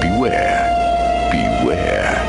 beware, beware.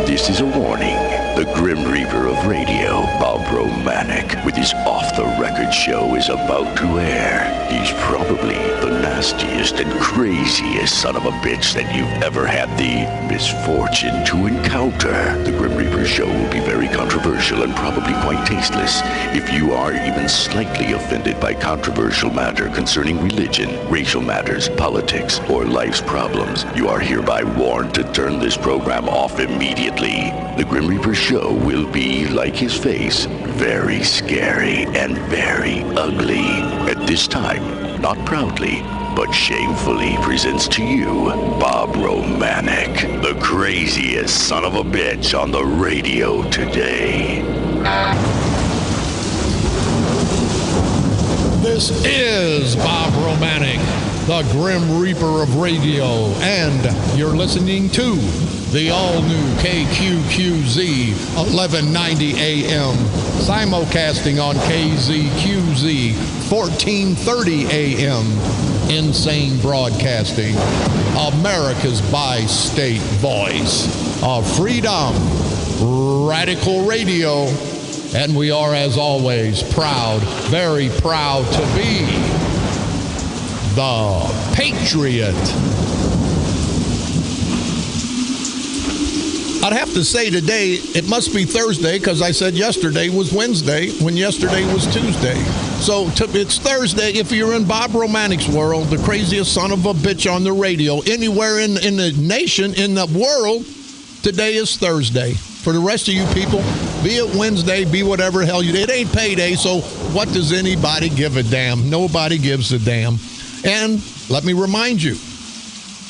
This is a warning. The Grim Reaper of Radio, Bob Romanik, with his off-the-record show is about to air. He's probably the nastiest and craziest son of a bitch that you've ever had the misfortune to encounter. The Grim Reaper show will be very controversial and probably quite tasteless. If you are even slightly offended by controversial matter concerning religion, racial matters, politics, or life's problems, you are hereby warned to turn this program off immediately. The Grim Reaper show will be, like his face, very scary and very ugly. At this time, not proudly, but shamefully presents to you Bob Romanik, the craziest son of a bitch on the radio today. This is Bob Romanik, the Grim Reaper of Radio, and you're listening to the all-new KQQZ 1190 AM, simulcasting on KZQZ 1430 AM, Insane Broadcasting, America's bi-state voice of freedom, radical radio, and we are, as always, proud, very proud to be the Patriot. I'd have to say today, it must be Thursday, because I said yesterday was Wednesday, when yesterday was Tuesday. So it's Thursday. If you're in Bob Romanik's world, the craziest son of a bitch on the radio, anywhere in the nation, in the world, today is Thursday. For the rest of you people, be it Wednesday, be whatever hell you did. It ain't payday, so what does anybody give a damn? Nobody gives a damn. And let me remind you,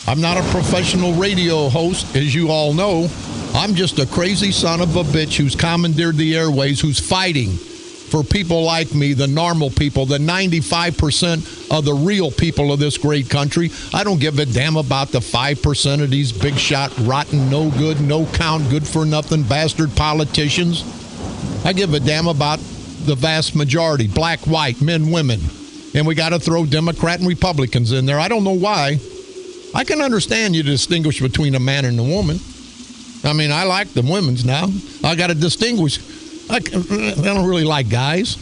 I'm not a professional radio host, as you all know. I'm just a crazy son of a bitch who's commandeered the airways, who's fighting for people like me, the normal people, the 95% of the real people of this great country. I don't give a damn about the 5% of these big shot, rotten, no good, no count, good for nothing bastard politicians. I give a damn about the vast majority, black, white, men, women. And we got to throw Democrat and Republicans in there. I don't know why. I can understand you distinguish between a man and a woman. I mean, I like the women's now. I got to distinguish. I don't really like guys,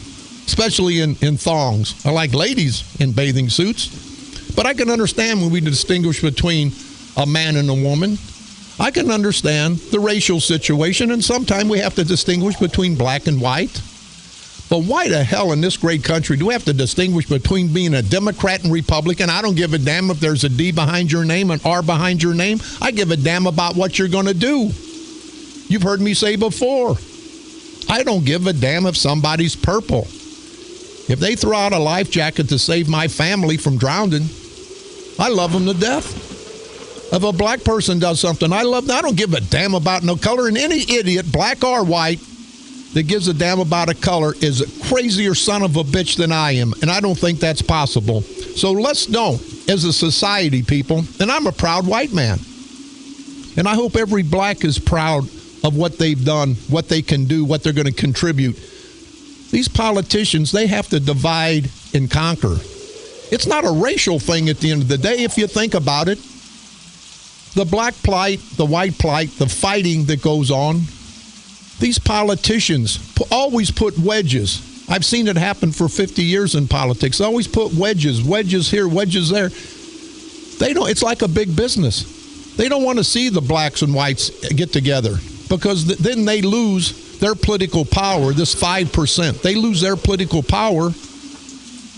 especially in thongs. I like ladies in bathing suits. But I can understand when we distinguish between a man and a woman. I can understand the racial situation, and sometimes we have to distinguish between black and white. But why the hell in this great country do we have to distinguish between being a Democrat and Republican? I don't give a damn if there's a D behind your name, an R behind your name. I give a damn about what you're going to do. You've heard me say before, I don't give a damn if somebody's purple. If they throw out a life jacket to save my family from drowning, I love them to death. If a black person does something, I don't give a damn about no color. And any idiot, black or white, that gives a damn about a color is a crazier son of a bitch than I am. And I don't think that's possible. So let's don't, as a society, people, and I'm a proud white man. And I hope every black is proud of what they've done, what they can do, what they're going to contribute. These politicians, they have to divide and conquer. It's not a racial thing at the end of the day, if you think about it. The black plight, the white plight, the fighting that goes on, these politicians always put wedges. I've seen it happen for 50 years in politics. They always put wedges here, wedges there. They don't. It's like a big business. They don't want to see the blacks and whites get together because then they lose their political power, this 5%. They lose their political power.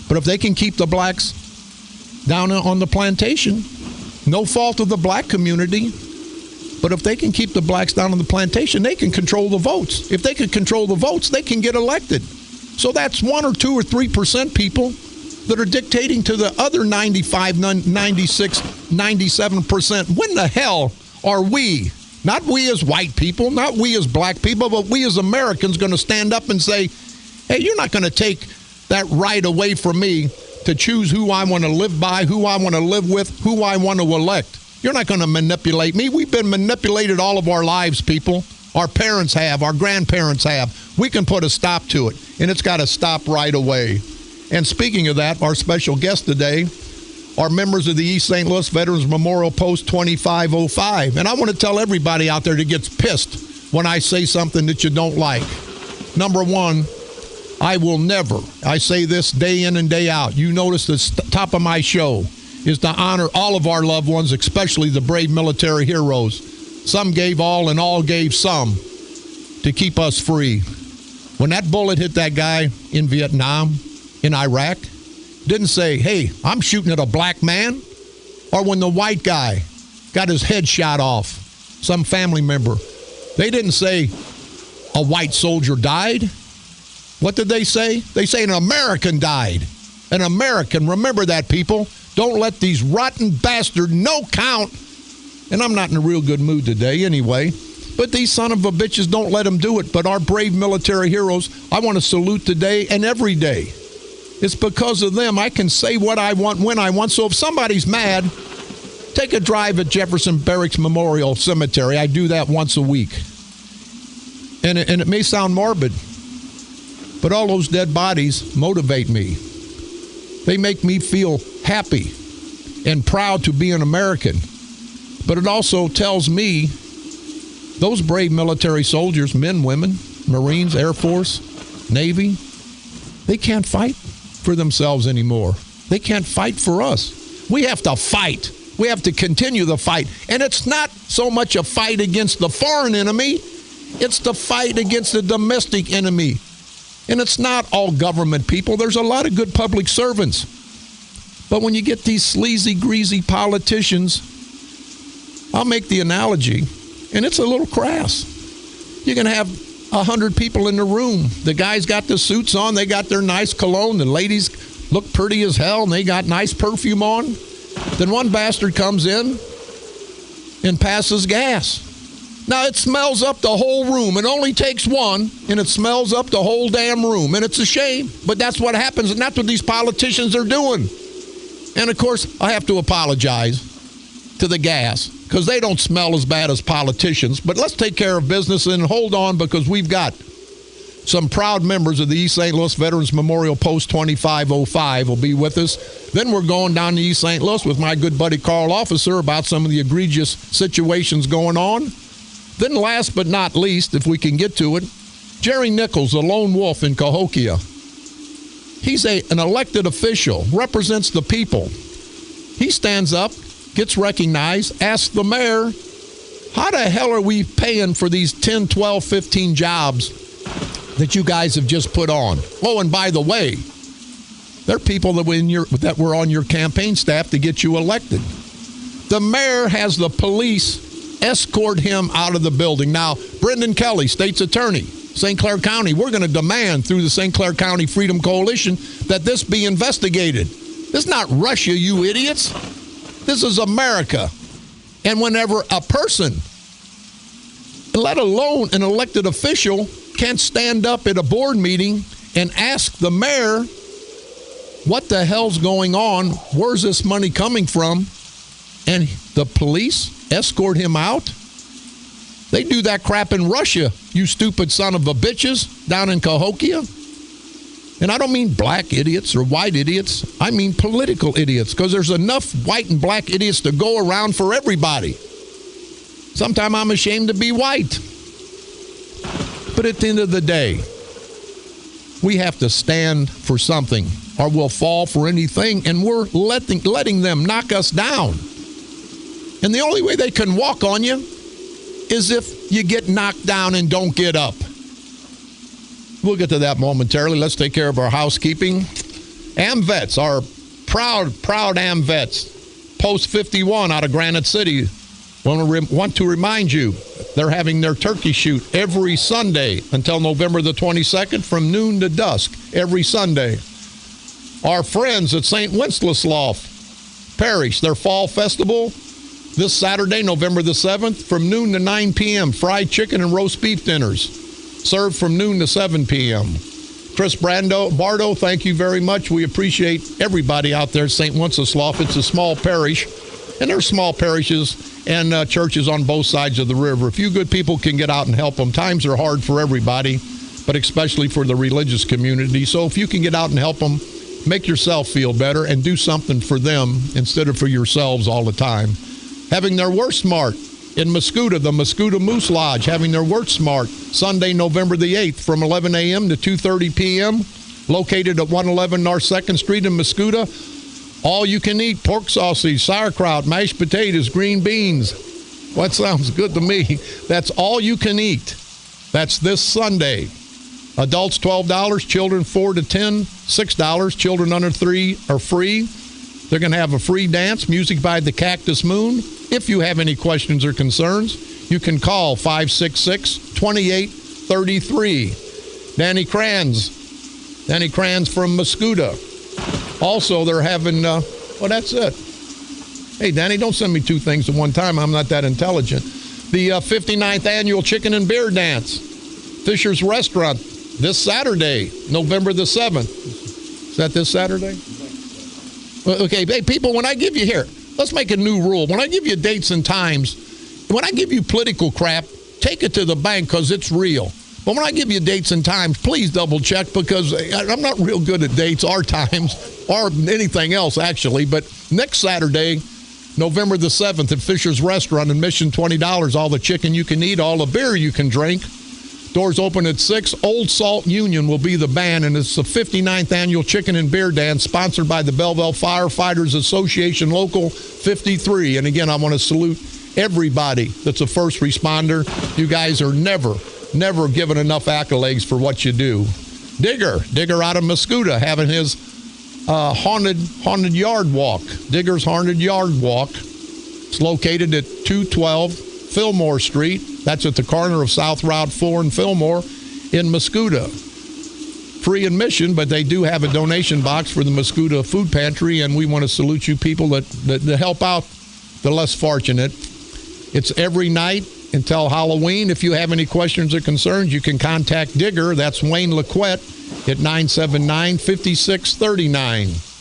But if they can keep the blacks down on the plantation, no fault of the black community, but if they can keep the blacks down on the plantation, they can control the votes. If they can control the votes, they can get elected. So that's 1 or 2 or 3% people that are dictating to the other 95, 96, 97%. When the hell are we, not we as white people, not we as black people, but we as Americans going to stand up and say, hey, you're not going to take that right away from me to choose who I want to live by, who I want to live with, who I want to elect. You're not going to manipulate me. We've been manipulated all of our lives, people. Our parents have. Our grandparents have. We can put a stop to it, and it's got to stop right away. And speaking of that, our special guest today, are members of the East St. Louis Veterans Memorial Post 2505. And I want to tell everybody out there that gets pissed when I say something that you don't like. Number one, I will never, I say this day in and day out, you notice the top of my show is to honor all of our loved ones, especially the brave military heroes. Some gave all and all gave some to keep us free. When that bullet hit that guy in Vietnam, in Iraq, didn't say, hey, I'm shooting at a black man. Or when the white guy got his head shot off, some family member, they didn't say a white soldier died. What did they say? They say an American died. An American. Remember that, people. Don't let these rotten bastards no count. And I'm not in a real good mood today anyway. But these son of a bitches don't let them do it. But our brave military heroes, I want to salute today and every day. It's because of them I can say what I want when I want. So if somebody's mad, take a drive at Jefferson Barracks Memorial Cemetery. I do that once a week. And it may sound morbid, but all those dead bodies motivate me. They make me feel happy and proud to be an American. But it also tells me those brave military soldiers, men, women, Marines, Air Force, Navy, they can't fight for themselves anymore. They can't fight for us. We have to fight. We have to continue the fight. And it's not so much a fight against the foreign enemy. It's the fight against the domestic enemy. And it's not all government people. There's a lot of good public servants. But when you get these sleazy, greasy politicians, I'll make the analogy, and it's a little crass. You can have 100 people in the room. The guys got the suits on. They got their nice cologne. The ladies look pretty as hell, and they got nice perfume on. Then one bastard comes in and passes gas. Now, it smells up the whole room. It only takes one, and it smells up the whole damn room. And it's a shame, but that's what happens, and that's what these politicians are doing. And, of course, I have to apologize to the gas because they don't smell as bad as politicians. But let's take care of business and hold on, because we've got some proud members of the East St. Louis Veterans Memorial Post 2505 will be with us. Then we're going down to East St. Louis with my good buddy Carl Officer about some of the egregious situations going on. Then last but not least, if we can get to it, Jerry Nichols, the lone wolf in Cahokia. He's an elected official, represents the people. He stands up, gets recognized, asks the mayor, how the hell are we paying for these 10, 12, 15 jobs that you guys have just put on? Oh, and by the way, they're people that were on your campaign staff to get you elected. The mayor has the police escort him out of the building. Now, Brendan Kelly, state's attorney, St. Clair County, we're going to demand through the St. Clair County Freedom Coalition that this be investigated. This is not Russia, you idiots. This is America. And whenever a person, let alone an elected official, can't stand up at a board meeting and ask the mayor, what the hell's going on? Where's this money coming from? And the police escort him out? They do that crap in Russia, you stupid son of a bitches, down in Cahokia. And I don't mean black idiots or white idiots. I mean political idiots, because there's enough white and black idiots to go around for everybody. Sometimes I'm ashamed to be white. But at the end of the day, we have to stand for something, or we'll fall for anything, and we're letting them knock us down. And the only way they can walk on you is if you get knocked down and don't get up. We'll get to that momentarily. Let's take care of our housekeeping. AmVets, our proud AmVets, Post 51 out of Granite City, want to remind you, they're having their turkey shoot every Sunday until November the 22nd from noon to dusk, every Sunday. Our friends at St. Wenceslaus Parish, their fall festival, this Saturday, November the 7th, from noon to 9 p.m., fried chicken and roast beef dinners, served from noon to 7 p.m. Chris Bardo, thank you very much. We appreciate everybody out there at St. Wenceslaus. It's a small parish, and there's small parishes and churches on both sides of the river. If you good people can get out and help them, times are hard for everybody, but especially for the religious community. So if you can get out and help them, Make yourself feel better and do something for them instead of for yourselves all the time. Having their worst mart in Mascoutah, the Mascoutah Moose Lodge, having their worst mart Sunday, November the 8th from 11 a.m. to 2:30 p.m., located at 111 North 2nd Street in Mascoutah. All you can eat, pork sausage, sauerkraut, mashed potatoes, green beans. Well, that sounds good to me. That's all you can eat. That's this Sunday. Adults $12, children 4 to 10, $6. Children under 3 are free. They're going to have a free dance, music by the Cactus Moon. If you have any questions or concerns, you can call 566-2833. Danny Kranz from Mascoutah. Also, they're having, that's it. Hey, Danny, don't send me 2 things at one time. I'm not that intelligent. The 59th Annual Chicken and Beer Dance. Fisher's Restaurant this Saturday, November the 7th. Is that this Saturday? Okay, hey, people, when I give you here, let's make a new rule. When I give you dates and times, when I give you political crap, take it to the bank because it's real. But when I give you dates and times, please double check because I'm not real good at dates or times or anything else, actually. But next Saturday, November the 7th at Fisher's Restaurant, admission $20, all the chicken you can eat, all the beer you can drink. Doors open at 6. Old Salt Union will be the band, and it's the 59th Annual Chicken and Beer Dance, sponsored by the Belleville Firefighters Association Local 53. And again, I want to salute everybody that's a first responder. You guys are never given enough accolades for what you do. Digger out of Mascoutah, having his haunted yard walk. Digger's Haunted Yard Walk. It's located at 212 Fillmore Street. That's at the corner of South Route 4 and Fillmore in Mascoutah. Free admission, but they do have a donation box for the Mascoutah Food Pantry, and we want to salute you people that help out the less fortunate. It's every night until Halloween. If you have any questions or concerns, you can contact Digger. That's Wayne Laquette at 979-5639.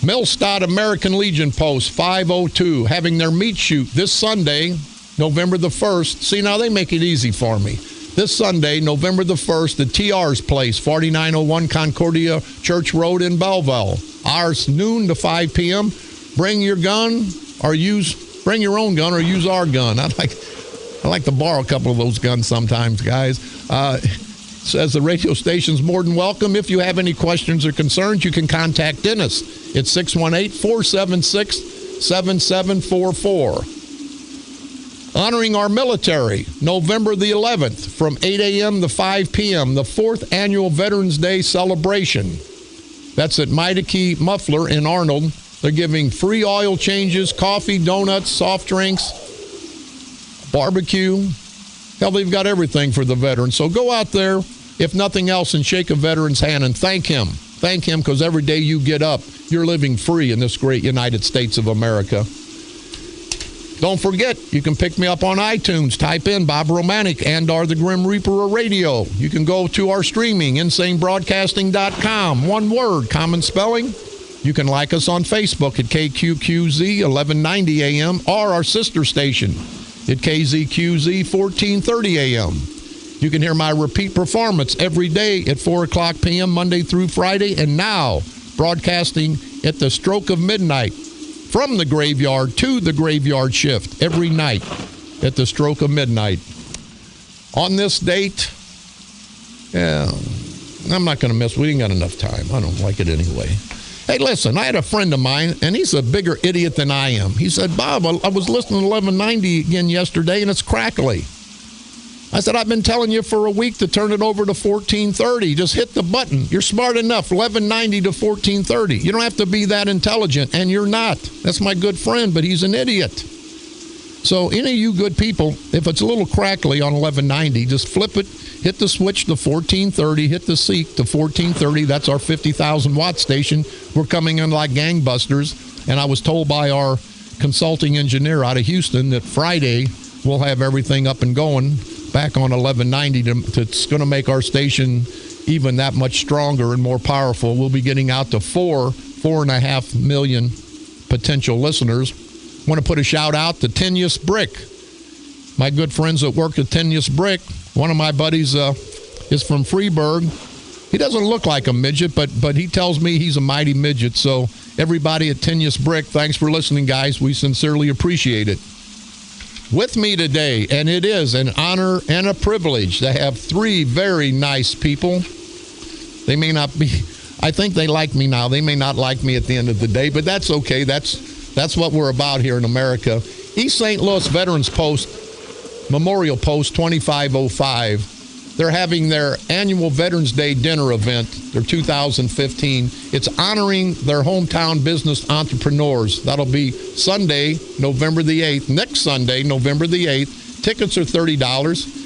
Millstadt American Legion Post 502 having their meat shoot this Sunday, November the 1st. See, now they make it easy for me. This Sunday, November the 1st, at TR's Place, 4901 Concordia Church Road in Belleville. Hours noon to 5 p.m. Bring your gun or bring your own gun or use our gun. I like to borrow a couple of those guns sometimes, guys. Says the radio station's more than welcome. If you have any questions or concerns, you can contact Dennis at 618-476-7744. Honoring our military, November the 11th from 8 a.m. to 5 p.m., the 4th Annual Veterans Day Celebration. That's at Midakey Muffler in Arnold. They're giving free oil changes, coffee, donuts, soft drinks, barbecue. Hell, they've got everything for the veterans. So go out there, if nothing else, and shake a veteran's hand and thank him. Thank him, because every day you get up, you're living free in this great United States of America. Don't forget, you can pick me up on iTunes. Type in Bob Romanik and or the Grim Reaper of Radio. You can go to our streaming, insanebroadcasting.com. One word, common spelling. You can like us on Facebook at KQQZ 1190 AM or our sister station at KZQZ 1430 AM. You can hear my repeat performance every day at 4 o'clock p.m. Monday through Friday, and now broadcasting at the stroke of midnight from the graveyard to the graveyard shift every night at the stroke of midnight. On this date, I'm not going to miss. We ain't got enough time. I don't like it anyway. Hey, listen, I had a friend of mine, and he's a bigger idiot than I am. He said, Bob, I was listening to 1190 again yesterday, and it's crackly. I said, I've been telling you for a week to turn it over to 1430. Just hit the button. You're smart enough, 1190 to 1430. You don't have to be that intelligent, and you're not. That's my good friend, but he's an idiot. So any of you good people, if it's a little crackly on 1190, just flip it, hit the switch to 1430, hit the seek to 1430. That's our 50,000 watt station. We're coming in like gangbusters. And I was told by our consulting engineer out of Houston that Friday we'll have everything up and going back on 1190. It's going to make our station even that much stronger and more powerful. We'll be getting out to 4.5 million potential listeners. I want to put a shout out to Tenuous Brick. My good friends that work at Tenuous Brick. One of my buddies is from Freeburg. He doesn't look like a midget, but he tells me he's a mighty midget. So everybody at Tenius Brick, thanks for listening, guys. We sincerely appreciate it. With me today, and it is an honor and a privilege to have three very nice people. They may not be, I think they like me now. They may not like me at the end of the day, but that's okay. That's what we're about here in America. East St. Louis Veterans Post, Memorial Post 2505. They're having their annual Veterans Day dinner event, their 2015. It's honoring their hometown business entrepreneurs. That'll be Sunday, November the 8th. Next Sunday, November the 8th. Tickets are $30.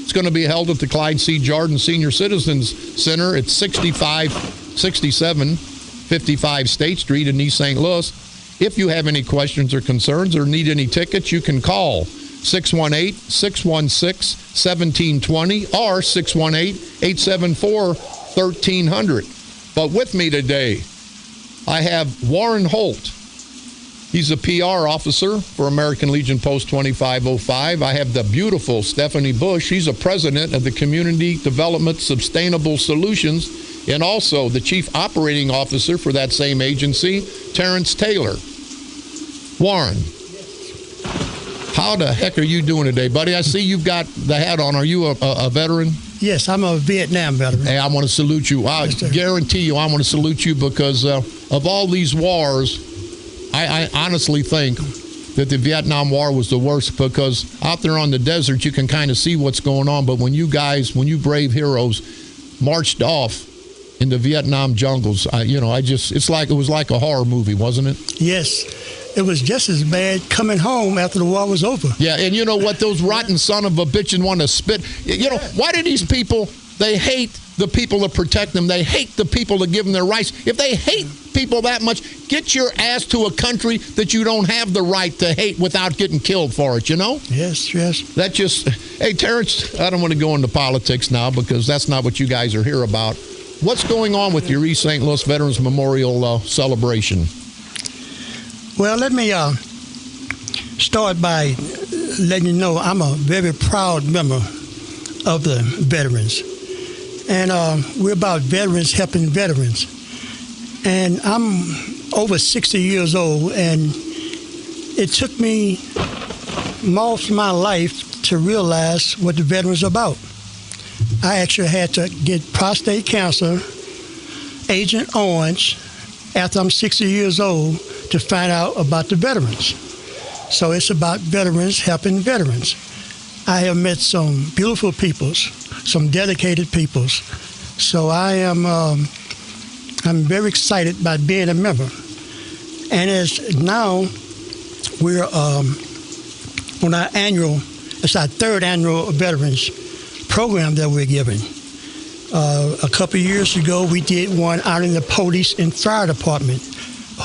It's going to be held at the Clyde C. Jordan Senior Citizens Center at 6755 State Street in East St. Louis. If you have any questions or concerns or need any tickets, you can call 618-616-1720 or 618-874-1300. But with me today, I have Warren Holt. He's a PR officer for American Legion Post 2505. I have the beautiful Stephanie Bush. She's a president of the Community Development Sustainable Solutions and also the chief operating officer for that same agency, Terrence Taylor. Warren. How the heck are you doing today, buddy? I see you've got the hat on. Are you a veteran? Yes, I'm a Vietnam veteran. Hey, I want to salute you. I guarantee you I want to salute you because of all these wars, I honestly think that the Vietnam War was the worst because out there on the desert, you can kind of see what's going on. But when you brave heroes marched off in the Vietnam jungles, it was like a horror movie, wasn't it? Yes. It was just as bad coming home after the war was over. Yeah, and you know what? Those rotten son of a bitch and want to spit. You know, why do these people, they hate the people that protect them. They hate the people that give them their rights. If they hate people that much, get your ass to a country that you don't have the right to hate without getting killed for it, you know? Yes. That just, hey, Terrence, I don't want to go into politics now because that's not what you guys are here about. What's going on with your East St. Louis Veterans Memorial celebration? Well, let me start by letting you know I'm a very proud member of the veterans. And we're about veterans helping veterans. And I'm over 60 years old, and it took me most of my life to realize what the veterans are about. I actually had to get prostate cancer, Agent Orange, after I'm 60 years old, to find out about the veterans. So it's about veterans helping veterans. I have met some beautiful peoples, some dedicated peoples. So I'm very excited about being a member. And as now we're on our it's our third annual veterans program that we're giving. A couple of years ago, we did one out in the police and fire department,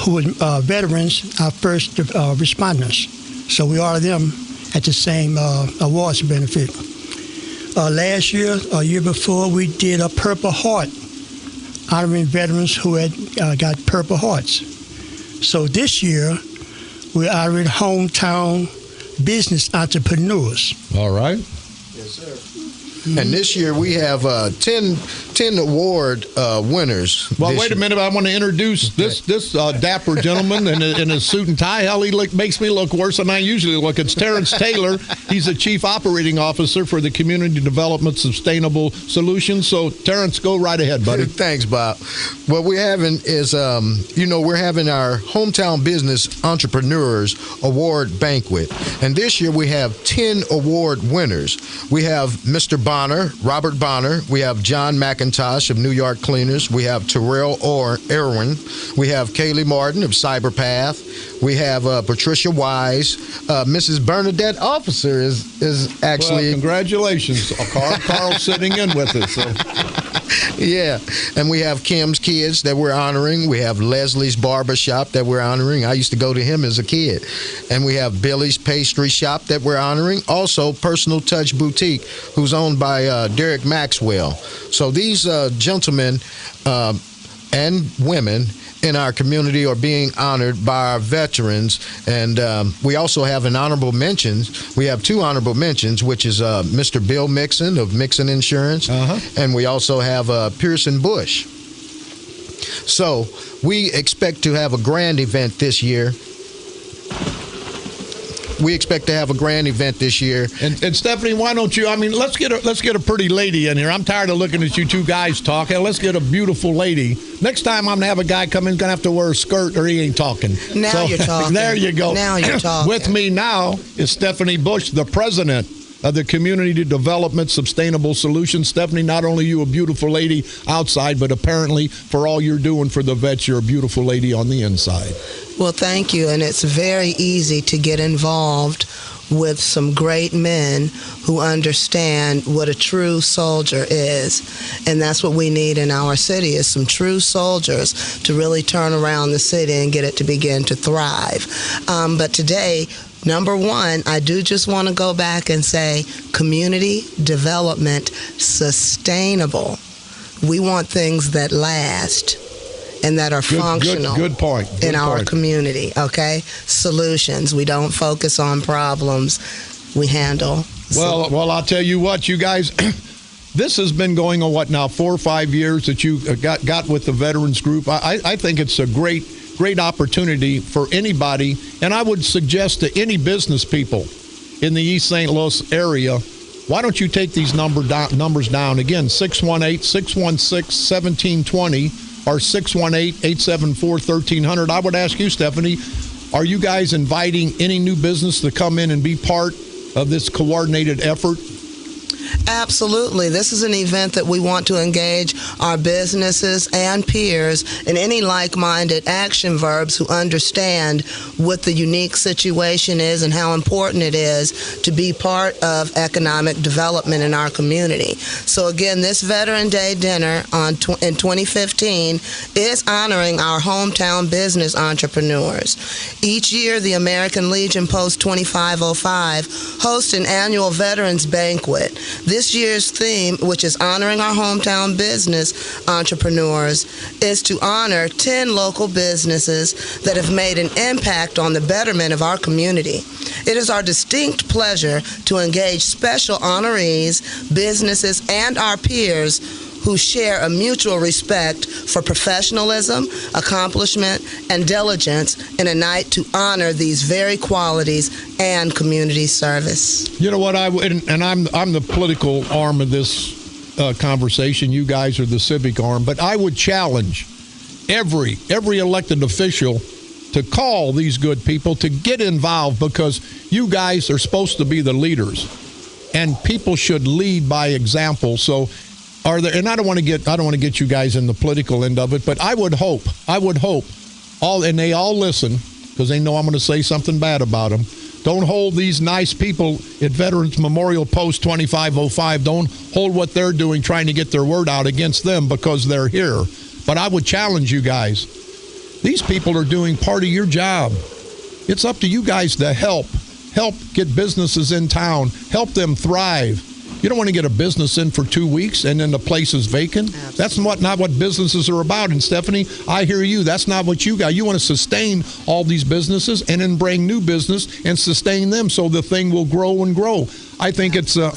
who were veterans, our first responders. So we honor them at the same awards benefit. Last year, a year before, we did a Purple Heart, honoring veterans who had got Purple Hearts. So this year, we're honoring hometown business entrepreneurs. All right. Yes, sir. And this year we have 10 award winners. Well, wait a minute. I want to introduce this dapper gentleman in a suit and tie. Hell, he makes me look worse than I usually look. It's Terrence Taylor. He's the Chief Operating Officer for the Community Development Sustainable Solutions. So, Terrence, go right ahead, buddy. Thanks, Bob. What we're having is, we're having our Hometown Business Entrepreneurs Award Banquet. And this year we have 10 award winners. We have Mr. Bonner, Robert Bonner. We have John McIntosh of New York Cleaners. We have Terrell Irwin. We have Kaylee Martin of Cyberpath. We have Patricia Wise. Mrs. Bernadette Officer is actually... Well, congratulations. Carl's sitting in with us. So. Yeah. And we have Kim's Kids that we're honoring. We have Leslie's Barbershop that we're honoring. I used to go to him as a kid. And we have Billy's Pastry Shop that we're honoring. Also, Personal Touch Boutique, who's owned by Derek Maxwell. So these gentlemen and women in our community are being honored by our veterans. And we also have an honorable mentions. We have 2 honorable mentions, which is Mr. Bill Mixon of Mixon Insurance. And we also have Pearson Bush. So we expect to have a grand event this year. And Stephanie, why don't you? I mean, let's get a pretty lady in here. I'm tired of looking at you two guys talking. Let's get a beautiful lady. Next time I'm gonna have a guy come in, gonna have to wear a skirt or he ain't talking. Now you're talking. There you go. Now you're talking. With me now is Stephanie Bush, the president of the Community Development Sustainable Solutions. Stephanie, not only are you a beautiful lady outside, but apparently for all you're doing for the vets, you're a beautiful lady on the inside. Well, thank you. And it's very easy to get involved with some great men who understand what a true soldier is. And that's what we need in our city, is some true soldiers to really turn around the city and get it to begin to thrive. But today, number one, I do just want to go back and say community development sustainable. We want things that last and that are functional. Good point. In our community, okay? Solutions. We don't focus on problems. We handle. Well, I'll tell you what, you guys, this has been going on, 4 or 5 years that you got with the Veterans Group. I think it's a great opportunity for anybody, and I would suggest to any business people in the East St. Louis area, why don't you take these numbers down? Again, 618-616-1720 or 618-874-1300. I would ask you, Stephanie, are you guys inviting any new business to come in and be part of this coordinated effort? Absolutely. This is an event that we want to engage our businesses and peers and any like-minded action verbs who understand what the unique situation is and how important it is to be part of economic development in our community. So again, this Veteran Day dinner in 2015 is honoring our hometown business entrepreneurs. Each year, the American Legion Post 2505 hosts an annual Veterans Banquet. This year's theme, which is honoring our hometown business entrepreneurs, is to honor 10 local businesses that have made an impact on the betterment of our community. It is our distinct pleasure to engage special honorees, businesses, and our peers who share a mutual respect for professionalism, accomplishment, and diligence in a night to honor these very qualities and community service. You know what, I'm the political arm of this conversation. You guys are the civic arm, but I would challenge every elected official to call these good people to get involved, because you guys are supposed to be the leaders, and people should lead by example. So and I don't want to get you guys in the political end of it, but I would hope and they all listen, because they know I'm going to say something bad about them. Don't hold these nice people at Veterans Memorial Post 2505. Don't hold what they're doing, trying to get their word out, against them because they're here. But I would challenge you guys. These people are doing part of your job. It's up to you guys to help get businesses in town, help them thrive. You don't want to get a business in for 2 weeks and then the place is vacant. Absolutely. That's not what businesses are about. And Stephanie, I hear you. That's not what you got. You want to sustain all these businesses and then bring new business and sustain them so the thing will grow and grow. I think it's a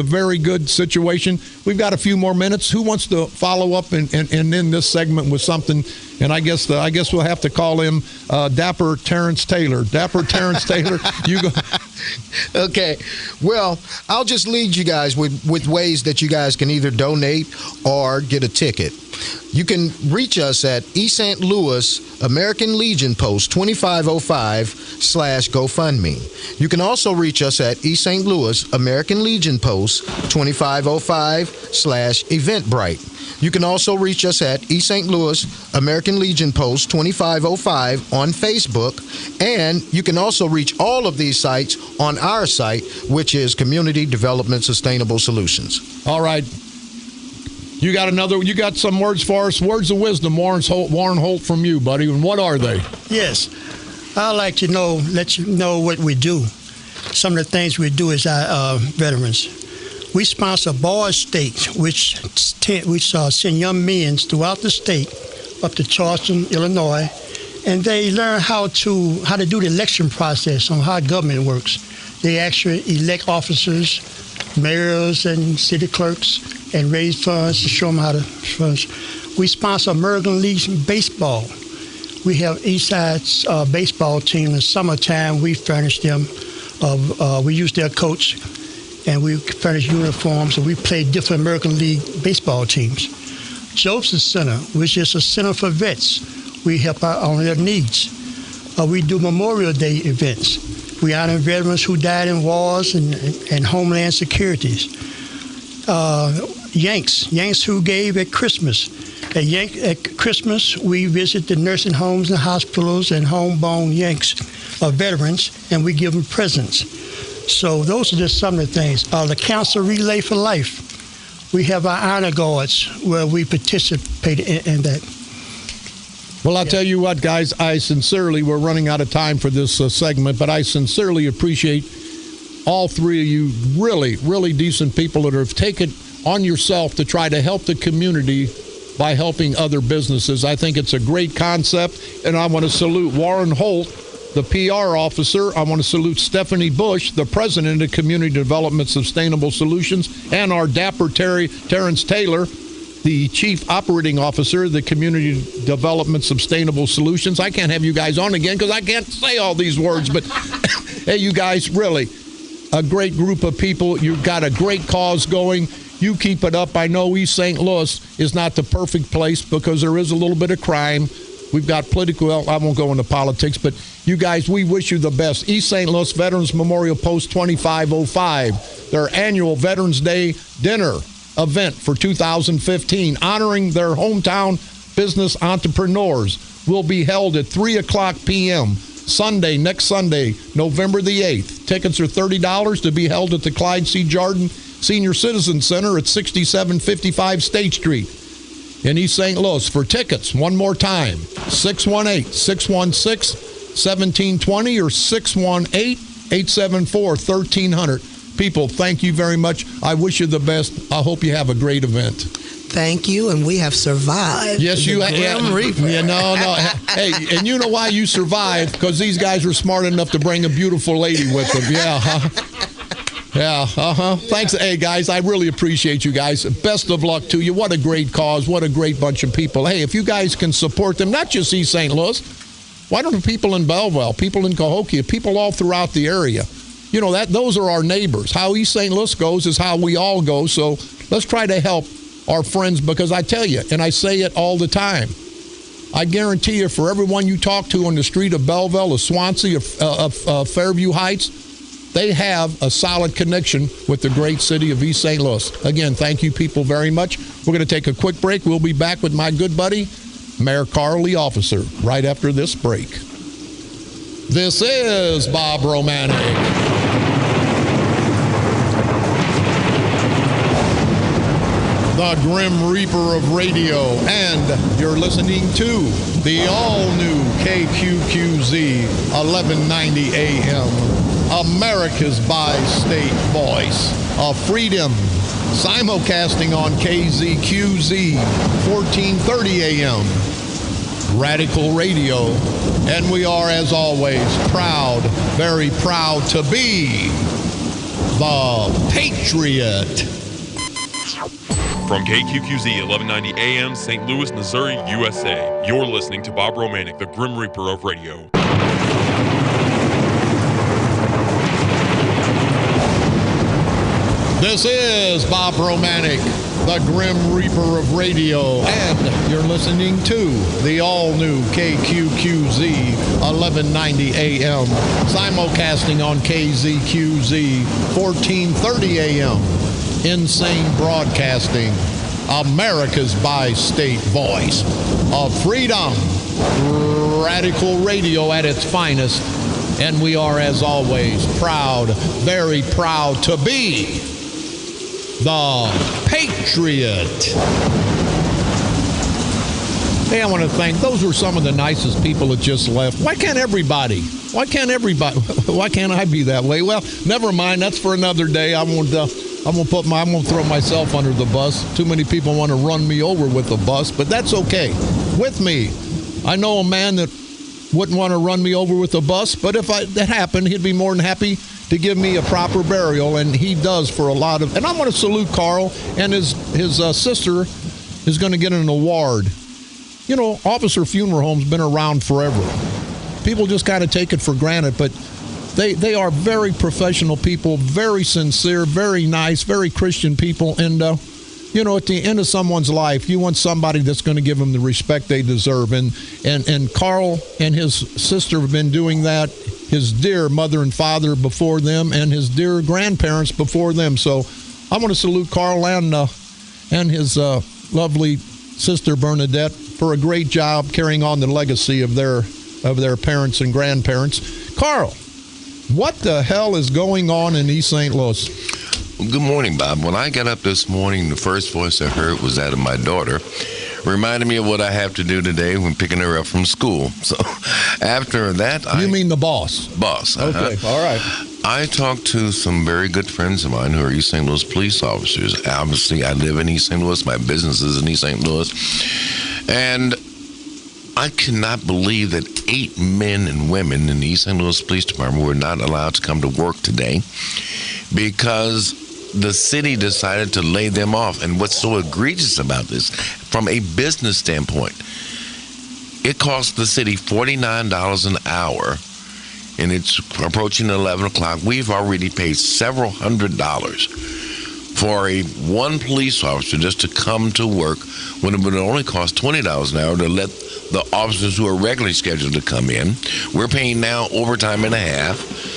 very good situation. We've got a few more minutes. Who wants to follow up and end this segment with something? And I guess we'll have to call him Dapper Terrence Taylor. Dapper Terrence Taylor, you go. Okay. Well, I'll just lead you guys with ways that you guys can either donate or get a ticket. You can reach us at East St. Louis American Legion Post 2505/GoFundMe. You can also reach us at East St. Louis American Legion Post 2505/Eventbrite. You can also reach us at East St. Louis American Legion Post 2505 on Facebook. And you can also reach all of these sites on our site, which is Community Development Sustainable Solutions. All right. You got some words for us, words of wisdom, Warren Holt, from you, buddy. And what are they? Yes. I'd like to let you know what we do. Some of the things we do as our veterans. We sponsor boys' stakes, which send young men throughout the state up to Charleston, Illinois, and they learn how to do the election process on how government works. They actually elect officers, mayors, and city clerks, and raise funds to show them how to funds. We sponsor American League Baseball. We have Eastside's baseball team. In the summertime, we furnish them. We use their coach, and we furnish uniforms, and we play different American League baseball teams. Joseph Center, which is a center for vets. We help out on their needs. We do Memorial Day events. We honor veterans who died in wars and homeland securities. Yanks who gave at Christmas. At Christmas, we visit the nursing homes and hospitals and homeborn Yanks, veterans, and we give them presents. So those are just some of the things. The Council Relay for Life. We have our honor guards where we participate in that. Well, I'll tell you what, guys, we're running out of time for this segment, but I sincerely appreciate all three of you really, really decent people that have taken on yourself to try to help the community by helping other businesses. I think it's a great concept, and I want to salute Warren Holt, the PR officer. I want to salute Stephanie Bush, the president of Community Development Sustainable Solutions, and our dapper Terrence Taylor, the chief operating officer of the Community Development Sustainable Solutions. I can't have you guys on again because I can't say all these words, but hey, you guys, really, a great group of people. You've got a great cause going. You keep it up. I know East St. Louis is not the perfect place because there is a little bit of crime. We've got political, I won't go into politics, but you guys, we wish you the best. East St. Louis Veterans Memorial Post 2505, their annual Veterans Day dinner event for 2015, honoring their hometown business entrepreneurs, will be held at 3 o'clock p.m. next Sunday, November the 8th. Tickets are $30 to be held at the Clyde C. Jordan Senior Citizen Center at 6755 State Street in East St. Louis. For tickets, one more time, 618-616-1720 or 618-874-1300. People, thank you very much. I wish you the best. I hope you have a great event. Thank you, and we have survived. Yes, you have. Yeah, no. Hey, and you know why you survived? Because these guys were smart enough to bring a beautiful lady with them. Yeah, Thanks. Hey, guys, I really appreciate you guys. Best of luck to you. What a great cause. What a great bunch of people. Hey, if you guys can support them, not just East St. Louis, why don't the people in Belleville, people in Cahokia, people all throughout the area, you know, those are our neighbors. How East St. Louis goes is how we all go. So let's try to help our friends, because I tell you, and I say it all the time, I guarantee you, for everyone you talk to on the street of Belleville, of Swansea, of Fairview Heights, they have a solid connection with the great city of East St. Louis. Again, thank you people very much. We're going to take a quick break. We'll be back with my good buddy, Mayor Carl Lee Officer, right after this break. This is Bob Romanik. The Grim Reaper of radio, and you're listening to the all-new KQQZ 1190 AM, America's bi-state voice of freedom, simulcasting on KZQZ 1430 AM, Radical Radio, and we are, as always, proud, very proud to be the Patriot. From KQQZ 1190 AM, St. Louis, Missouri, USA, you're listening to Bob Romanik, the Grim Reaper of radio. This is Bob Romanik, the Grim Reaper of radio, and you're listening to the all-new KQQZ 1190 AM, simulcasting on KZQZ 1430 AM. Insane Broadcasting, America's bi-state voice of freedom, Radical Radio at its finest, and we are, as always, proud, very proud to be the Patriot. Hey, I want to thank, those were some of the nicest people that just left. Why can't everybody? Why can't I be that way? Well, never mind. That's for another day. I'm going to throw myself under the bus. Too many people want to run me over with the bus, but that's okay. with me. I know a man that wouldn't want to run me over with a bus, but if that happened, he'd be more than happy to give me a proper burial, and he does for a lot of. And I want to salute Carl, and his sister is going to get an award. You know, Officer Funeral Home's been around forever. People just kind of take it for granted, but they are very professional people, very sincere, very nice, very Christian people, and you know, at the end of someone's life, you want somebody that's going to give them the respect they deserve. And Carl and his sister have been doing that, his dear mother and father before them, and his dear grandparents before them. So I want to salute Carl and his lovely sister Bernadette for a great job carrying on the legacy of their parents and grandparents. Carl, what the hell is going on in East St. Louis? Well, good morning, Bob. When I got up this morning, the first voice I heard was that of my daughter, reminding me of what I have to do today when picking her up from school. So after that, You mean the boss? Boss. Okay, all right. I talked to some very good friends of mine who are East St. Louis police officers. Obviously, I live in East St. Louis. My business is in East St. Louis. And I cannot believe that 8 men and women in the East St. Louis Police Department were not allowed to come to work today because the city decided to lay them off. And what's so egregious about this, from a business standpoint, it costs the city $49 an hour, and it's approaching 11 o'clock. We've already paid several $100s for one police officer just to come to work when it would only cost $20 an hour to let the officers who are regularly scheduled to come in. We're paying now overtime and a half.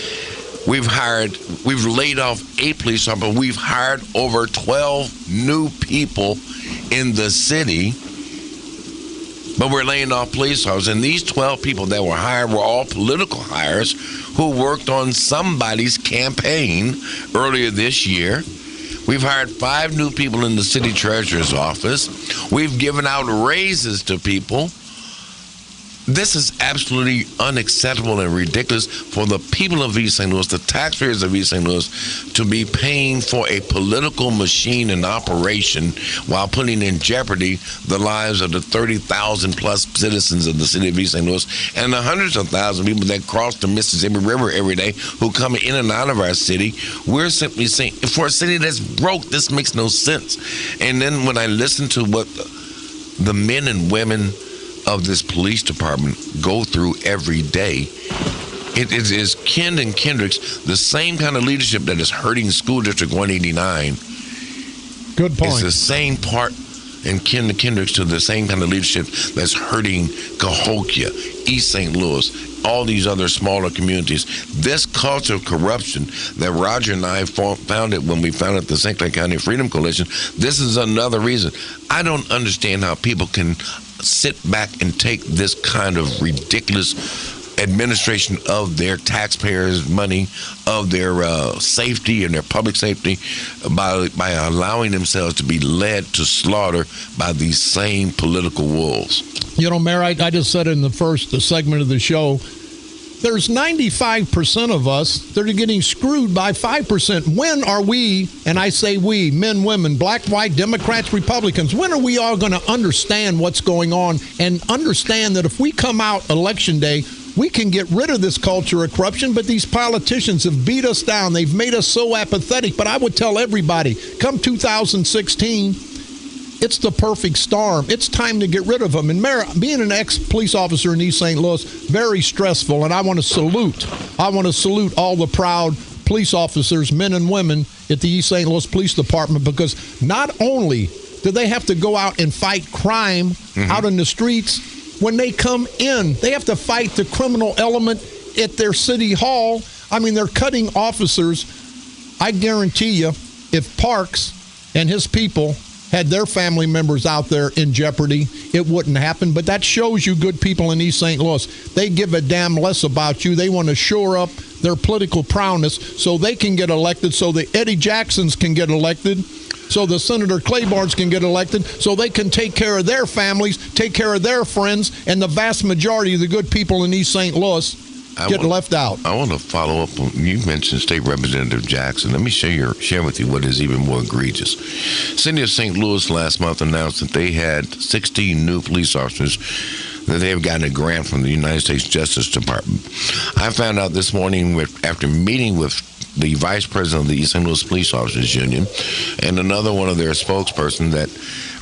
We've laid off 8 police officers. We've hired over 12 new people in the city, but we're laying off police officers. And these 12 people that were hired were all political hires who worked on somebody's campaign earlier this year. We've hired 5 new people in the city treasurer's office. We've given out raises to people. This is absolutely unacceptable and ridiculous for the people of East St. Louis, the taxpayers of East St. Louis, to be paying for a political machine in operation while putting in jeopardy the lives of the 30,000 plus citizens of the city of East St. Louis and the hundreds of thousands of people that cross the Mississippi River every day who come in and out of our city. We're simply saying, for a city that's broke, this makes no sense. And then when I listen to what the men and women of this police department go through every day, it is kin and kindreds, the same kind of leadership that is hurting School District 189. Good point. It's the same part and kin and kindreds to the same kind of leadership that's hurting Cahokia, East St. Louis, all these other smaller communities. This culture of corruption that Roger and I founded when we founded the St. Clair County Freedom Coalition, this is another reason. I don't understand how people can sit back and take this kind of ridiculous administration of their taxpayers' money, of their safety and their public safety by allowing themselves to be led to slaughter by these same political wolves. You know, Mayor, I just said in the first segment of the show, there's 95% of us that are getting screwed by 5%. When are we, and I say we, men, women, black, white, Democrats, Republicans, when are we all going to understand what's going on and understand that if we come out Election Day, we can get rid of this culture of corruption, but these politicians have beat us down. They've made us so apathetic. But I would tell everybody, come 2016, it's the perfect storm. It's time to get rid of them. And Mayor, being an ex-police officer in East St. Louis, very stressful. And I want to salute all the proud police officers, men and women at the East St. Louis Police Department, because not only do they have to go out and fight crime out in the streets, when they come in, they have to fight the criminal element at their city hall. I mean, they're cutting officers. I guarantee you, if Parks and his people had their family members out there in jeopardy, it wouldn't happen. But that shows you good people in East St. Louis. They give a damn less about you. They want to shore up their political prowess so they can get elected, so the Eddie Jacksons can get elected, so the Senator Claibornes can get elected, so they can take care of their families, take care of their friends, and the vast majority of the good people in East St. Louis. get left out. I want to follow up on, you mentioned State Representative Jackson. Let me share with you what is even more egregious. City of St. Louis last month announced that they had 16 new police officers that they have gotten a grant from the United States Justice Department. I found out this morning after meeting with the vice president of the East St. Louis Police Officers Union and another one of their spokespersons that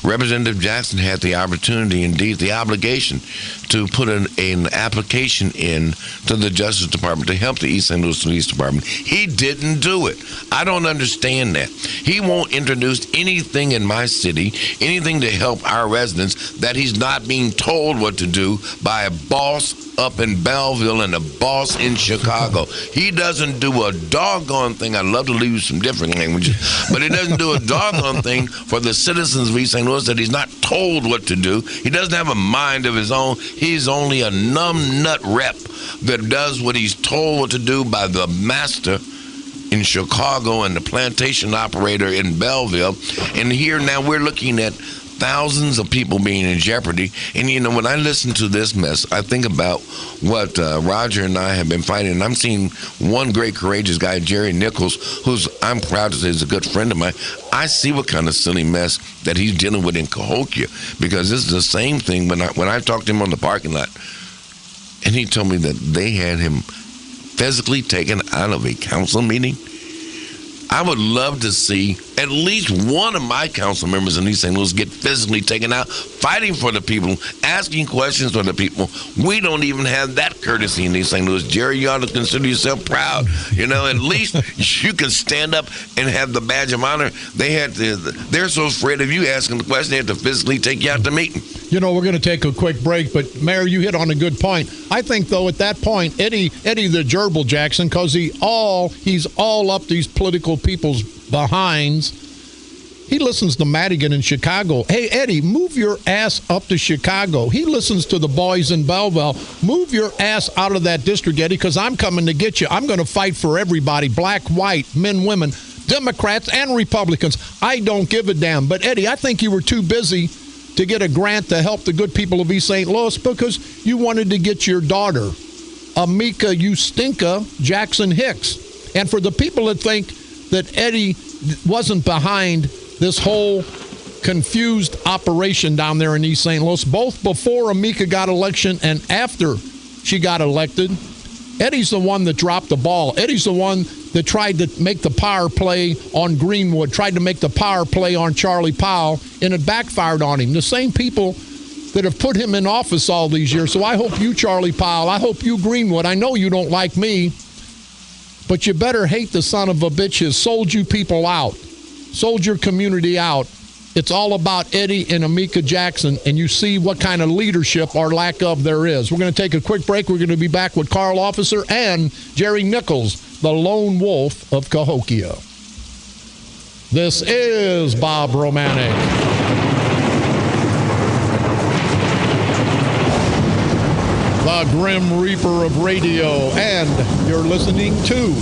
Representative Jackson had the opportunity, indeed the obligation, to put an application in to the Justice Department to help the East St. Louis Police Department. He didn't do it. I don't understand that. He won't introduce anything in my city, anything to help our residents, that he's not being told what to do by a boss up in Belleville and a boss in Chicago. He doesn't do a doggone thing. I'd love to use some different languages, but he doesn't do a doggone thing for the citizens of East St. Louis that he's not told what to do. He doesn't have a mind of his own. He's only a numb nut rep that does what he's told what to do by the master in Chicago and the plantation operator in Belleville. And here now we're looking at thousands of people being in jeopardy. And, you know, when I listen to this mess, I think about what Roger and I have been fighting. And I'm seeing one great courageous guy, Jerry Nichols, who's, I'm proud to say, is a good friend of mine. I see what kind of silly mess that he's dealing with in Cahokia, because this is the same thing when I talked to him on the parking lot, and he told me that they had him physically taken out of a council meeting. I would love to see at least one of my council members in East St. Louis get physically taken out, fighting for the people, asking questions for the people. We don't even have that courtesy in East St. Louis. Jerry, you ought to consider yourself proud. You know, at least you can stand up and have the badge of honor. They're so afraid of you asking the question, they have to physically take you out the meeting. You know, we're going to take a quick break, but Mayor, you hit on a good point. I think, though, at that point, Eddie the Gerbil Jackson, because he's all up these political people's behinds. He listens to Madigan in Chicago. Hey, Eddie, move your ass up to Chicago. He listens to the boys in Belleville. Move your ass out of that district, Eddie, because I'm coming to get you. I'm going to fight for everybody, black, white, men, women, Democrats, and Republicans. I don't give a damn. But, Eddie, I think you were too busy to get a grant to help the good people of East St. Louis because you wanted to get your daughter, Amika Ustinka Jackson Hicks. And for the people that think that Eddie wasn't behind this whole confused operation down there in East St. Louis, both before Amika got election and after she got elected, Eddie's the one that dropped the ball. Eddie's the one that tried to make the power play on Greenwood, tried to make the power play on Charlie Powell, and it backfired on him. The same people that have put him in office all these years. So I hope you, Charlie Powell, I hope you, Greenwood, I know you don't like me, but you better hate the son of a bitch who sold you people out, sold your community out. It's all about Eddie and Amika Jackson, and you see what kind of leadership or lack of there is. We're going to take a quick break. We're going to be back with Carl Officer and Jerry Nichols, the lone wolf of Cahokia. This is Bob Romanik. The Grim Reaper of radio, and you're listening to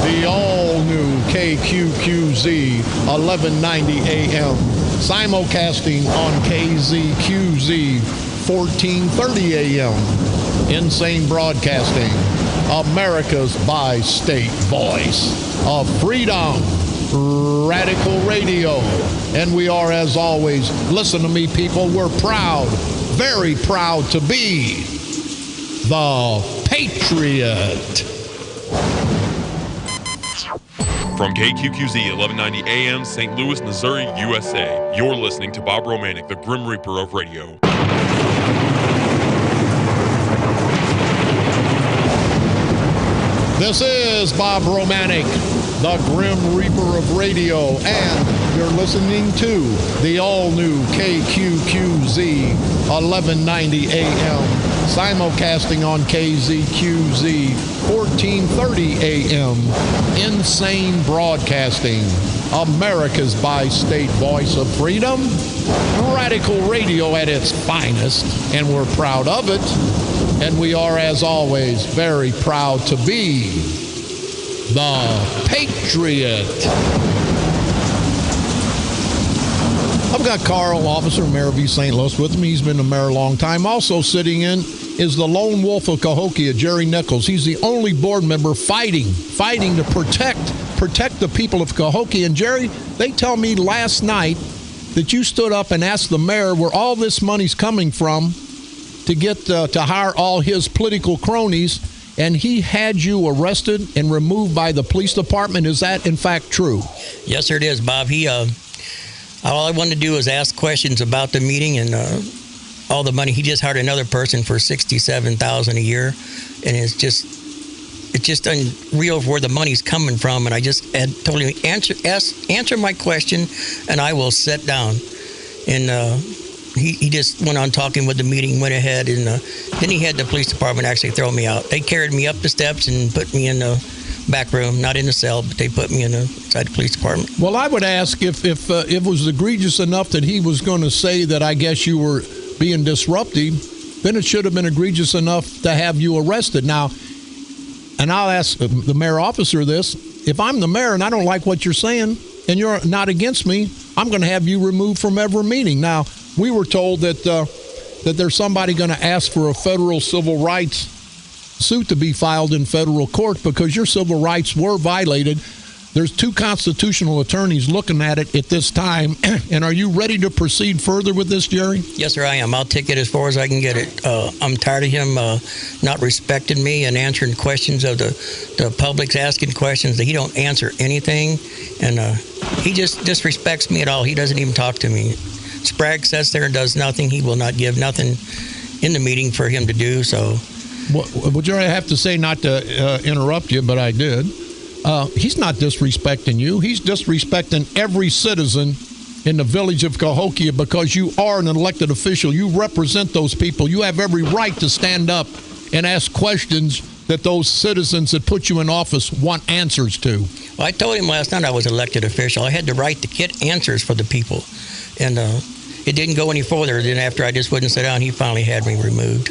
the all-new KQQZ 1190 AM, simulcasting on KZQZ 1430 AM, Insane Broadcasting, America's bi-state voice of freedom, radical radio. And we are, as always, listen to me, people, we're proud, very proud to be the Patriot. From KQQZ 1190 AM, St. Louis, Missouri, USA, you're listening to Bob Romanik, the Grim Reaper of radio. This is Bob Romanik, the Grim Reaper of radio, and you're listening to the all-new KQQZ 1190 AM, simulcasting on KZQZ 1430 AM, Insane Broadcasting, America's bi-state voice of freedom, radical radio at its finest, and we're proud of it. And we are, as always, very proud to be the Patriot. I've got Carl Officer, Mayor of East St. Louis, with me. He's been the mayor a long time. Also sitting in is the lone wolf of Cahokia, Jerry Nichols. He's the only board member fighting to protect the people of Cahokia. And Jerry, they tell me last night that you stood up and asked the mayor where all this money's coming from to get to hire all his political cronies, and he had you arrested and removed by the police department. Is that in fact true? Yes, sir, it is, Bob. All I wanted to do was ask questions about the meeting and all the money. He just hired another person for $67,000 a year, and it's just unreal where the money's coming from. And I just told him, answer my question, and I will sit down. And he just went on talking with the meeting, went ahead, and then he had the police department actually throw me out. They carried me up the steps and put me in the back room, not in the cell, but they put me inside the police department. Well, I would ask if it was egregious enough that he was going to say that I guess you were being disruptive, then it should have been egregious enough to have you arrested. Now, and I'll ask the mayor officer this, if I'm the mayor and I don't like what you're saying and you're not against me, I'm going to have you removed from every meeting. Now, we were told that there's somebody going to ask for a federal civil rights suit to be filed in federal court because your civil rights were violated. There's 2 constitutional attorneys looking at it at this time. And are you ready to proceed further with this, Jerry? Yes, sir, I am. I'll take it as far as I can get it. I'm tired of him not respecting me and answering questions of the public's asking questions that he don't answer anything. And he just disrespects me at all. He doesn't even talk to me. Sprague sits there and does nothing. He will not give nothing in the meeting for him to do. So, well, Jerry, I have to say, not to interrupt you, but I did. He's not disrespecting you. He's disrespecting every citizen in the village of Cahokia because you are an elected official. You represent those people. You have every right to stand up and ask questions that those citizens that put you in office want answers to. Well, I told him last night I was elected official. I had the right to get answers for the people. And it didn't go any further. Then after I just wouldn't sit down, he finally had me removed.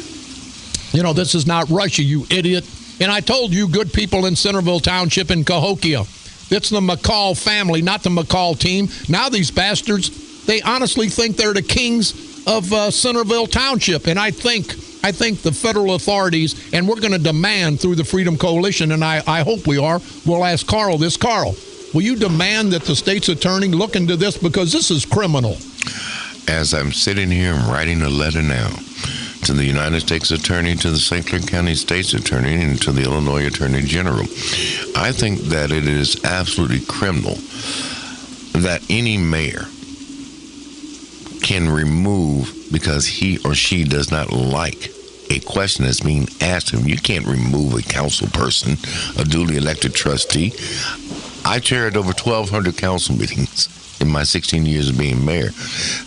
You know, this is not Russia, you idiot. And I told you good people in Centerville Township in Cahokia. It's the McCall family, not the McCall team. Now these bastards, they honestly think they're the kings of Centerville Township. And I think the federal authorities, and we're going to demand through the Freedom Coalition, and I hope we are, we'll ask Carl this. Carl, will you demand that the state's attorney look into this because this is criminal? As I'm sitting here, I'm writing a letter now to the United States Attorney, to the St. Clair County State's Attorney, and to the Illinois Attorney General. I think that it is absolutely criminal that any mayor can remove because he or she does not like a question that's being asked of him. You can't remove a council person, a duly elected trustee. I chaired over 1,200 council meetings in my 16 years of being mayor.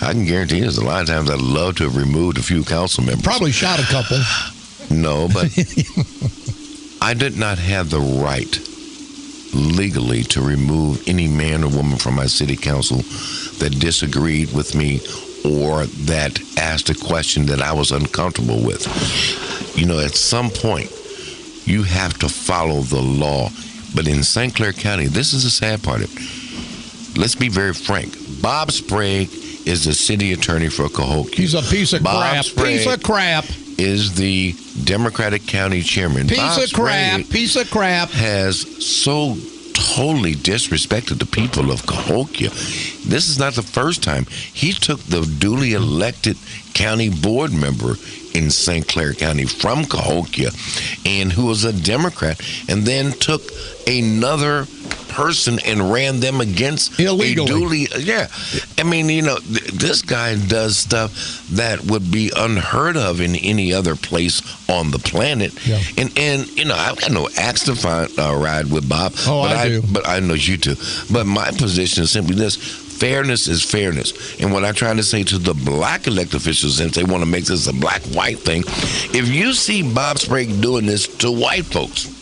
I can guarantee there's a lot of times I'd love to have removed a few council members. Probably shot a couple. No, but I did not have the right legally to remove any man or woman from my city council that disagreed with me or that asked a question that I was uncomfortable with. You know, at some point, you have to follow the law. But in St. Clair County, this is the sad part of it. Let's be very frank. Bob Sprague is the city attorney for Cahokia. He's a piece of crap. Piece of crap. Is the Democratic County chairman. Piece of crap. Has so totally disrespected the people of Cahokia. This is not the first time. He took the duly elected county board member in St. Clair County from Cahokia, and who was a Democrat, and then took another person and ran them against illegally. I mean, you know, this guy does stuff that would be unheard of in any other place on the planet. Yeah. And you know, I've got no axe to ride with Bob. Oh, but I do. But I know you do. But my position is simply this: fairness is fairness. And what I try to say to the black elected officials, since they want to make this a black-white thing, if you see Bob Sprague doing this to white folks,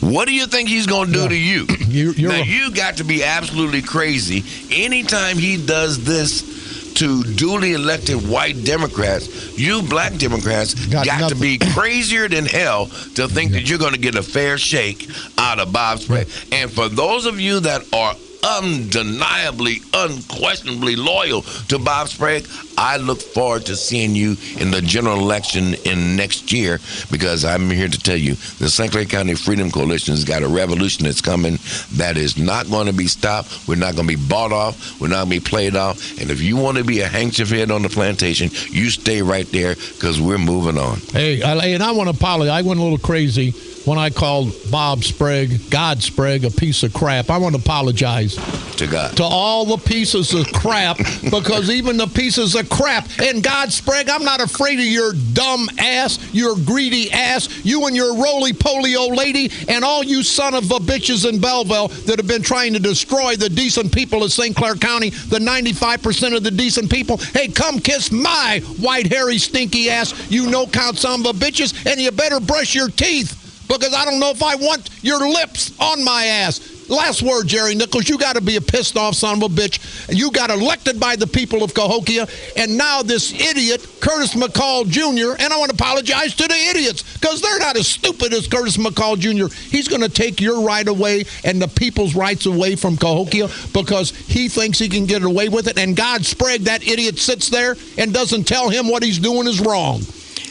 what do you think he's going to do to you? You got to be absolutely crazy. Anytime he does this to duly elected white Democrats, you black Democrats got to be crazier than hell to think that you're going to get a fair shake out of Bob Sprague. And for those of you that are undeniably, unquestionably loyal to Bob Sprague, I look forward to seeing you in the general election in next year, because I'm here to tell you the St. Clair County Freedom Coalition has got a revolution that's coming that is not going to be stopped. We're not going to be bought off. We're not going to be played off. And if you want to be a handkerchief head on the plantation, you stay right there, because we're moving on. Hey, and I want to apologize. I went a little crazy when I called Bob Sprague, God Sprague, a piece of crap. I want to apologize To God. to all the pieces of crap, because even the pieces of crap, and God Sprague, I'm not afraid of your dumb ass, your greedy ass, you and your roly-poly old lady, and all you son of a bitches in Belleville that have been trying to destroy the decent people of St. Clair County, the 95% of the decent people. Hey, come kiss my white, hairy, stinky ass, you no-count son of a bitches, and you better brush your teeth, because I don't know if I want your lips on my ass. Last word, Jerry Nichols, you got to be a pissed off son of a bitch. You got elected by the people of Cahokia, and now this idiot, Curtis McCall Jr., and I want to apologize to the idiots, because they're not as stupid as Curtis McCall Jr. He's going to take your right away and the people's rights away from Cahokia, because he thinks he can get away with it, and God Sprague, that idiot, sits there and doesn't tell him what he's doing is wrong.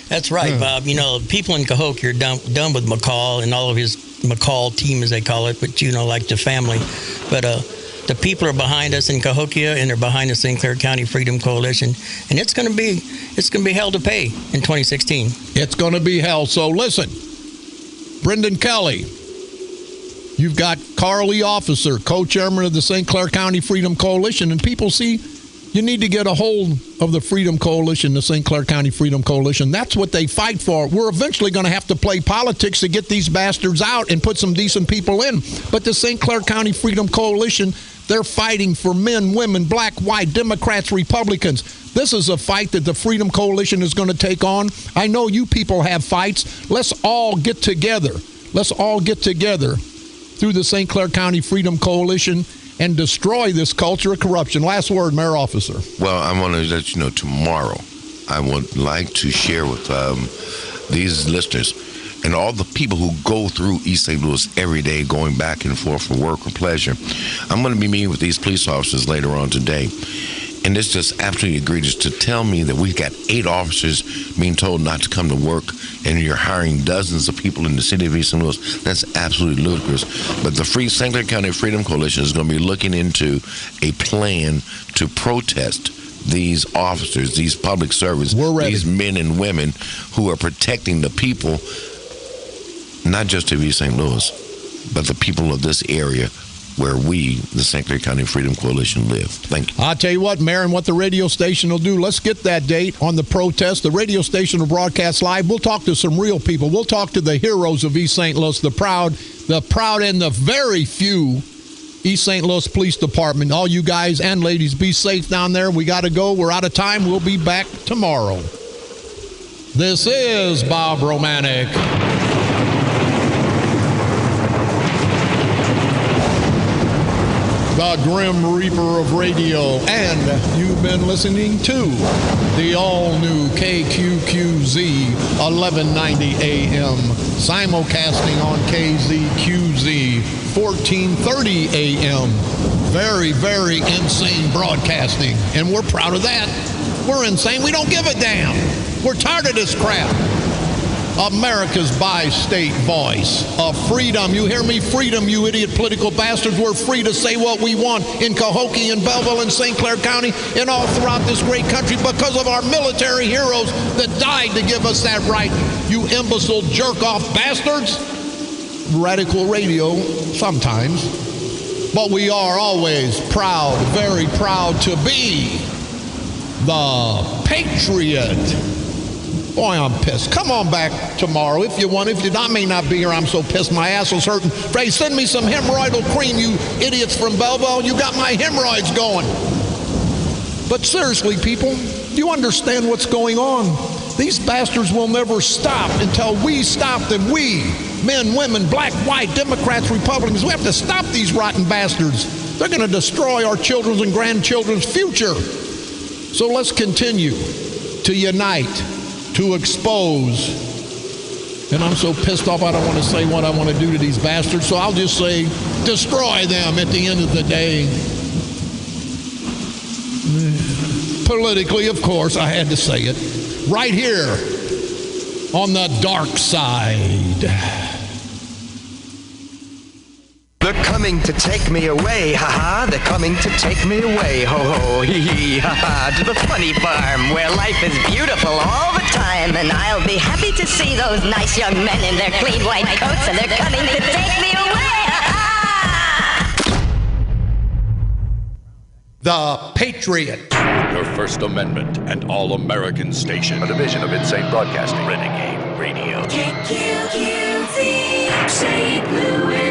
That's right, Bob. You know, people in Cahokia are done with McCall and all of his McCall team, as they call it, but, you know, like the family. But the people are behind us in Cahokia, and they're behind the St. Clair County Freedom Coalition, and it's going to be hell to pay in 2016. It's going to be hell. So listen, Brendan Kelly, you've got Carl E. Officer, co-chairman of the St. Clair County Freedom Coalition, and people see you need to get a hold of the Freedom Coalition, the St. Clair County Freedom Coalition. That's what they fight for. We're eventually going to have to play politics to get these bastards out and put some decent people in. But the St. Clair County Freedom Coalition, they're fighting for men, women, black, white, Democrats, Republicans. This is a fight that the Freedom Coalition is going to take on. I know you people have fights. Let's all get together. Let's all get together through the St. Clair County Freedom Coalition and destroy this culture of corruption. Last word, Mayor Officer. Well, I want to let you know tomorrow, I would like to share with these listeners and all the people who go through East St. Louis every day, going back and forth for work or pleasure. I'm going to be meeting with these police officers later on today. And it's just absolutely egregious to tell me that we've got 8 officers being told not to come to work, and you're hiring dozens of people in the city of East St. Louis. That's absolutely ludicrous. But the St. Clair County Freedom Coalition is going to be looking into a plan to protest these officers, these public servants, these men and women who are protecting the people, not just of East St. Louis, but the people of this area where we, the St. Clair County Freedom Coalition, live. Thank you. I'll tell you what, Mayor, and what the radio station will do, let's get that date on the protest. The radio station will broadcast live. We'll talk to some real people. We'll talk to the heroes of East St. Louis, the proud and the very few East St. Louis Police Department. All you guys and ladies, be safe down there. We got to go. We're out of time. We'll be back tomorrow. This is Bob Romanik. The Grim Reaper of Radio, and you've been listening to the all-new KQQZ 1190 AM, simulcasting on KZQZ 1430 AM. Very, very insane broadcasting, and we're proud of that. We're insane. We don't give a damn. We're tired of this crap. America's bi-state voice of freedom. You hear me? Freedom, you idiot political bastards. We're free to say what we want in Cahokia and Belleville and St. Clair County and all throughout this great country because of our military heroes that died to give us that right. You imbecile jerk-off bastards. Radical radio sometimes. But we are always proud, very proud to be the Patriot. Boy, I'm pissed. Come on back tomorrow if you want. If you not, may not be here. I'm so pissed. My ass is hurting. Ray, send me some hemorrhoidal cream, you idiots from Belleville. You got my hemorrhoids going. But seriously, people, do you understand what's going on? These bastards will never stop until we stop them. We, men, women, black, white, Democrats, Republicans, we have to stop these rotten bastards. They're going to destroy our children's and grandchildren's future. So let's continue to unite, to expose And I'm so pissed off I don't want to say what I want to do to these bastards, so I'll just say destroy them at the end of the day. Politically, of course, I had to say it. Right here on the dark side. They're coming to take me away, ha-ha. They're coming to take me away, ho-ho, hee-hee, ha-ha. To the funny farm where life is beautiful all the time. And I'll be happy to see those nice young men in their clean white coats. And they're coming to take me away, ha-ha. The Patriot. Your First Amendment and All-American Station. A division of Insane Broadcasting. Renegade Radio. KQQZ, St. Louis.